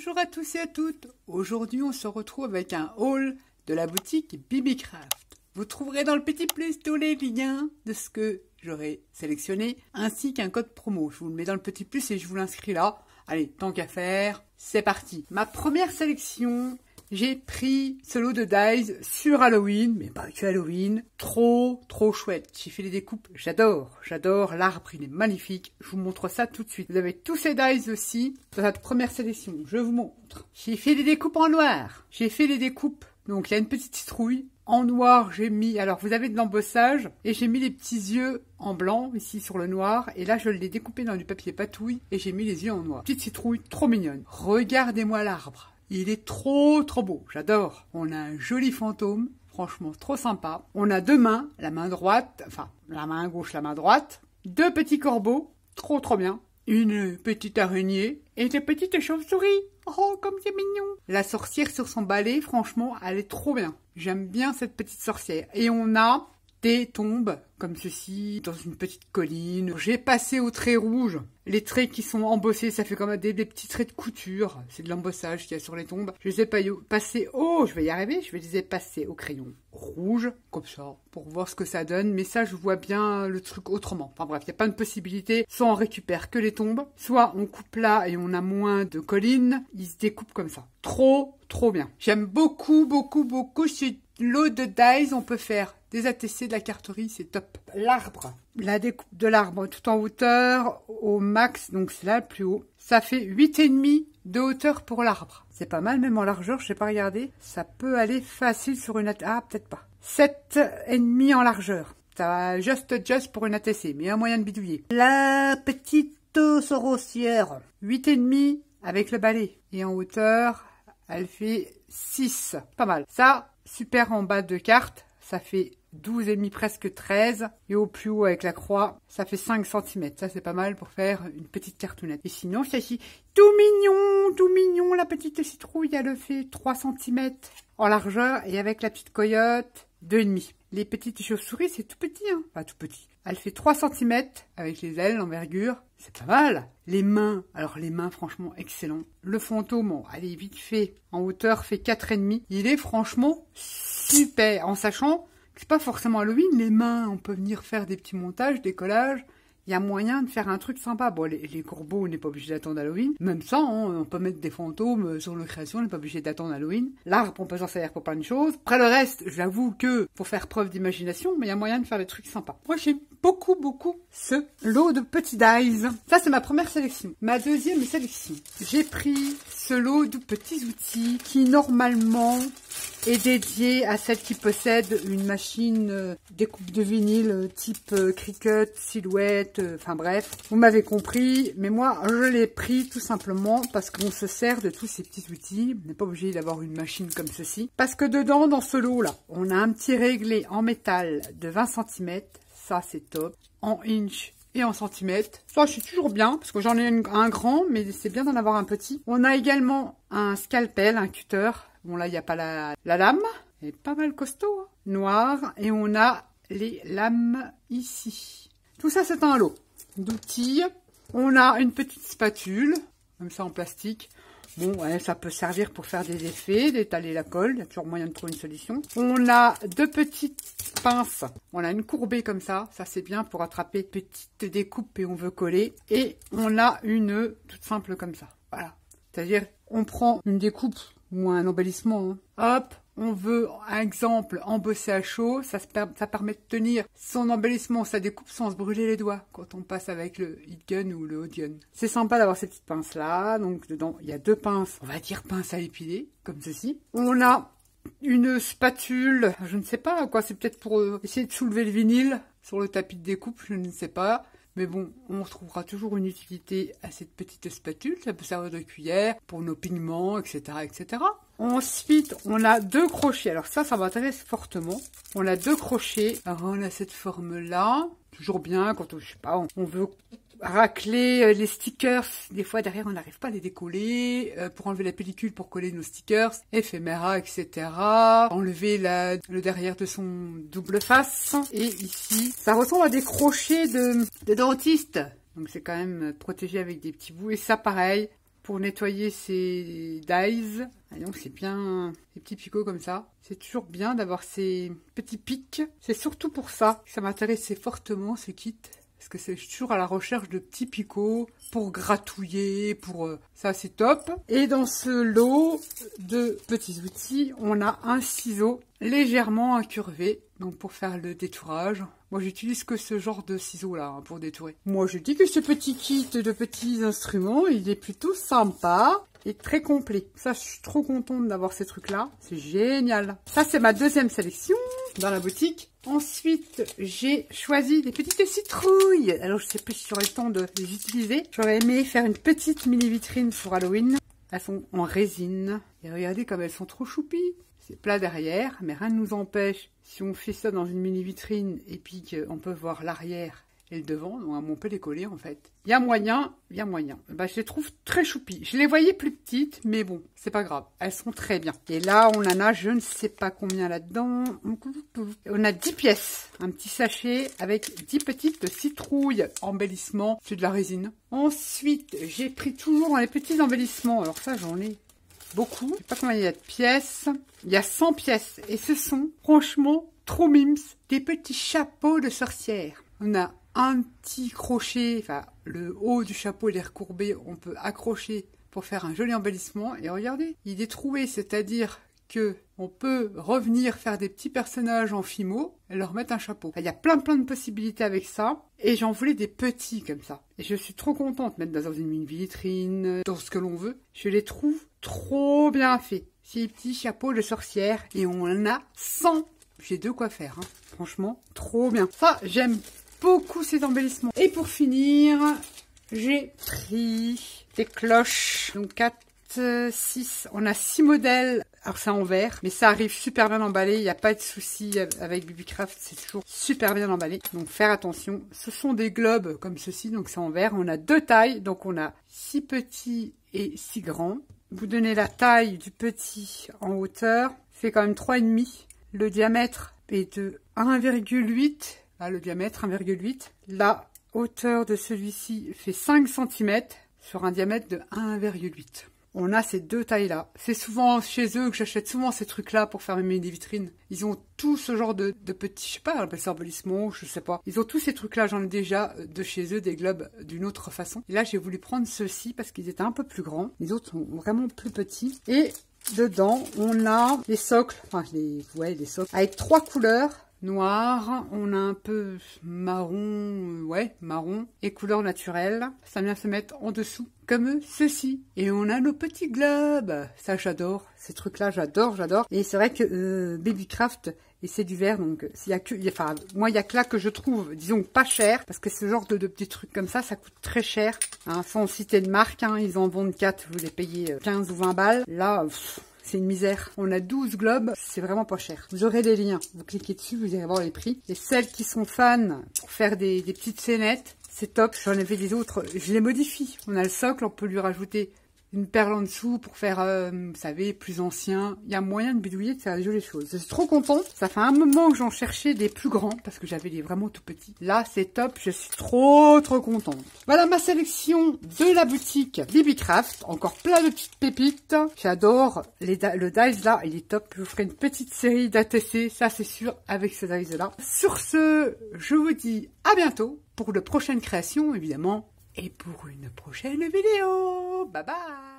Bonjour à tous et à toutes. Aujourd'hui, on se retrouve avec un haul de la boutique BBCraft. Vous trouverez dans le petit plus tous les liens de ce que j'aurai sélectionné, ainsi qu'un code promo. Je vous le mets dans le petit plus et je vous l'inscris là. Allez, tant qu'à faire, c'est parti. Ma première sélection, j'ai pris ce lot de dies sur Halloween, mais pas que Halloween. Trop chouette. J'ai fait les découpes, j'adore l'arbre, il est magnifique. Je vous montre ça tout de suite. Vous avez tous ces dies aussi dans cette première sélection. Je vous montre. J'ai fait les découpes en noir. J'ai fait les découpes, donc il y a une petite citrouille. En noir, j'ai mis, alors vous avez de l'embossage, et j'ai mis les petits yeux en blanc, ici sur le noir, et là je l'ai découpé dans du papier patouille, et j'ai mis les yeux en noir. Petite citrouille, trop mignonne. Regardez-moi l'arbre. Il est trop beau, j'adore. On a un joli fantôme, franchement trop sympa. On a deux mains, la main droite, enfin la main gauche, la main droite. Deux petits corbeaux, trop bien. Une petite araignée et des petites chauves-souris. Oh, comme c'est mignon. La sorcière sur son balai, franchement, elle est trop bien. J'aime bien cette petite sorcière. Et on a des tombes comme ceci, dans une petite colline. J'ai passé au trait rouge. Les traits qui sont embossés, ça fait comme des petits traits de couture. C'est de l'embossage qu'il y a sur les tombes. Je les ai passés, oh, je vais y arriver, je vais les ai passés au crayon rouge, comme ça, pour voir ce que ça donne. Mais ça, je vois bien le truc autrement. Enfin bref, il n'y a pas de possibilité. Soit on récupère que les tombes, soit on coupe là et on a moins de collines. Ils se découpent comme ça. Trop bien. J'aime beaucoup ce lot de dies. On peut faire des ATC, de la carterie, c'est top. L'arbre, la découpe de l'arbre tout en hauteur au max, donc c'est là le plus haut. Ça fait 8,5 de hauteur pour l'arbre. C'est pas mal, même en largeur, je sais pas regarder. Ça peut aller facile sur une ATC. Ah, peut-être pas. 7,5 en largeur. Ça va just pour une ATC, mais un moyen de bidouiller. La petite sorcière, 8,5 avec le balai. Et en hauteur, elle fait 6. Pas mal. Ça, super en bas de carte, ça fait 12,5, presque 13. Et au plus haut avec la croix, ça fait 5 cm. Ça, c'est pas mal pour faire une petite cartonnette. Et sinon, celle-ci, tout mignon, la petite citrouille, elle fait 3 cm en largeur. Et avec la petite coyote, 2,5. Les petites chauves-souris, c'est tout petit, hein. Pas tout petit. Elle fait 3 cm avec les ailes, l'envergure. C'est pas mal. Les mains, alors les mains, franchement, excellent. Le fantôme, bon, allez, vite fait. En hauteur, fait 4,5. Il est franchement super. En sachant que c'est pas forcément Halloween, les mains, on peut venir faire des petits montages, des collages. Il y a moyen de faire un truc sympa. Bon, les corbeaux, on n'est pas obligé d'attendre Halloween. Même ça, hein, on peut mettre des fantômes sur le création, on n'est pas obligé d'attendre Halloween. L'arbre, on peut s'en servir pour plein de choses. Après le reste, j'avoue que faut faire preuve d'imagination, mais il y a moyen de faire des trucs sympas. Moi, j'aime beaucoup ce lot de petits dies. Ça, c'est ma première sélection. Ma deuxième sélection. J'ai pris ce lot de petits outils qui, normalement, est dédié à celle qui possède une machine découpe de vinyle type Cricut, Silhouette, enfin bref, vous m'avez compris, mais moi je l'ai pris tout simplement parce qu'on se sert de tous ces petits outils, on n'est pas obligé d'avoir une machine comme ceci, parce que dedans, dans ce lot là, on a un petit réglé en métal de 20 cm, ça c'est top, en inch et en centimètres. Ça, c'est toujours bien, parce que j'en ai un grand, mais c'est bien d'en avoir un petit. On a également un scalpel, un cutter. Bon, là, il n'y a pas la lame. Elle est pas mal costaud, hein. Noir. Et on a les lames ici. Tout ça, c'est un lot d'outils. On a une petite spatule, comme ça en plastique. Bon, ouais, ça peut servir pour faire des effets, d'étaler la colle. Il y a toujours moyen de trouver une solution. On a deux petites pinces. On a une courbée comme ça. Ça, c'est bien pour attraper petite découpe et on veut coller. Et on a une toute simple comme ça. Voilà. C'est-à-dire, on prend une découpe ou un embellissement. Hein. Hop. On veut, un exemple, embosser à chaud, ça permet de tenir son embellissement, sa découpe sans se brûler les doigts quand on passe avec le heat gun ou le hot gun. C'est sympa d'avoir ces petites pinces là, donc dedans il y a deux pinces, on va dire pinces à épiler, comme ceci. On a une spatule, je ne sais pas quoi, c'est peut-être pour essayer de soulever le vinyle sur le tapis de découpe, je ne sais pas. Mais bon, on retrouvera toujours une utilité à cette petite spatule. Ça peut servir de cuillère pour nos pigments, etc., etc. Ensuite, on a deux crochets. Alors ça m'intéresse fortement. On a deux crochets. Alors on a cette forme-là. Toujours bien quand on, je sais pas, on veut racler les stickers. Des fois, derrière, on n'arrive pas à les décoller. Pour enlever la pellicule pour coller nos stickers. Éphéméra, etc. Enlever le derrière de son double face. Et ici, ça ressemble à des crochets de dentiste. Donc, c'est quand même protégé avec des petits bouts. Et ça, pareil, pour nettoyer ces dies. Et donc c'est bien des petits picots comme ça. C'est toujours bien d'avoir ces petits pics. C'est surtout pour ça que ça m'intéressait fortement ce kit. Parce que c'est toujours à la recherche de petits picots pour gratouiller, pour ça c'est top. Et dans ce lot de petits outils, on a un ciseau légèrement incurvé, donc pour faire le détourage. Moi j'utilise que ce genre de ciseaux là pour détourer. Moi je dis que ce petit kit de petits instruments, il est plutôt sympa. Et très complet. Ça, je suis trop contente d'avoir ces trucs-là. C'est génial. Ça, c'est ma deuxième sélection dans la boutique. Ensuite, j'ai choisi des petites citrouilles. Alors, je sais plus si j'aurai le temps de les utiliser. J'aurais aimé faire une petite mini vitrine pour Halloween. Elles sont en résine. Et regardez comme elles sont trop choupies. C'est plat derrière, mais rien ne nous empêche, si on fait ça dans une mini vitrine et puis qu'on peut voir l'arrière et le devant, donc on peut les coller en fait. Il y a moyen, il y a moyen. Bah, je les trouve très choupies. Je les voyais plus petites, mais bon, c'est pas grave. Elles sont très bien. Et là, on en a, je ne sais pas combien là-dedans. On a 10 pièces. Un petit sachet avec 10 petites citrouilles. Embellissement, c'est de la résine. Ensuite, j'ai pris toujours les petits embellissements. Alors ça, j'en ai beaucoup. Je sais pas combien il y a de pièces. Il y a 100 pièces. Et ce sont, franchement, trop mimes. Des petits chapeaux de sorcière. On a un petit crochet, enfin le haut du chapeau il est recourbé, on peut accrocher pour faire un joli embellissement. Et regardez, il est troué, c'est-à-dire que on peut revenir faire des petits personnages en fimo et leur mettre un chapeau. Enfin, il y a plein de possibilités avec ça. Et j'en voulais des petits comme ça. Et je suis trop contente de mettre dans une mini vitrine, dans ce que l'on veut. Je les trouve trop bien faits. Ces petits chapeaux de sorcière. Et on en a 100. J'ai de quoi faire, hein. Franchement, trop bien. Ça, j'aime beaucoup ces embellissements. Et pour finir, j'ai pris des cloches. Donc 4, 6. On a 6 modèles. Alors c'est en verre, mais ça arrive super bien emballé. Il n'y a pas de souci avec BBCraft. C'est toujours super bien emballé. Donc faire attention. Ce sont des globes comme ceci. Donc c'est en verre. On a 2 tailles. Donc on a 6 petits et 6 grands. Vous donnez la taille du petit en hauteur. C'est quand même 3,5. Le diamètre est de 1,8. Le diamètre 1,8. La hauteur de celui-ci fait 5 cm sur un diamètre de 1,8. On a ces 2 tailles-là. C'est souvent chez eux que j'achète souvent ces trucs-là pour faire mes vitrines. Ils ont tout ce genre de petits, je sais pas, on appelle ça embellissement, je sais pas. Ils ont tous ces trucs-là, j'en ai déjà de chez eux, des globes d'une autre façon. Et là, j'ai voulu prendre ceux-ci parce qu'ils étaient un peu plus grands. Les autres sont vraiment plus petits. Et dedans, on a les socles, enfin les socles, avec 3 couleurs. Noir, on a un peu marron, marron, et couleur naturelle. Ça vient se mettre en dessous, comme ceci. Et on a nos petits globes. Ça, j'adore. Ces trucs-là, j'adore. Et c'est vrai que BBCraft, et c'est du verre, donc moi, il y a que là que je trouve, disons, pas cher, parce que ce genre de petits trucs comme ça coûte très cher. Hein, sans citer de marque, hein, ils en vendent 4, vous les payez 15 ou 20 balles. Là, c'est une misère. On a 12 globes, c'est vraiment pas cher. Vous aurez des liens. Vous cliquez dessus, vous allez voir les prix. Et celles qui sont fans pour faire des petites scénettes, c'est top. J'en ai fait des autres. Je les modifie. On a le socle, on peut lui rajouter une perle en dessous pour faire, vous savez, plus ancien. Il y a moyen de bidouiller, de faire des jolies choses. Je suis trop contente. Ça fait un moment que j'en cherchais des plus grands parce que j'avais des vraiment tout petits. Là, c'est top. Je suis trop contente. Voilà ma sélection de la boutique BBCraft. Encore plein de petites pépites. J'adore le dies là. Il est top. Je vous ferai une petite série d'ATC. Ça, c'est sûr, avec ce dies là. Sur ce, je vous dis à bientôt pour de prochaines créations, évidemment. Et pour une prochaine vidéo. Bye bye.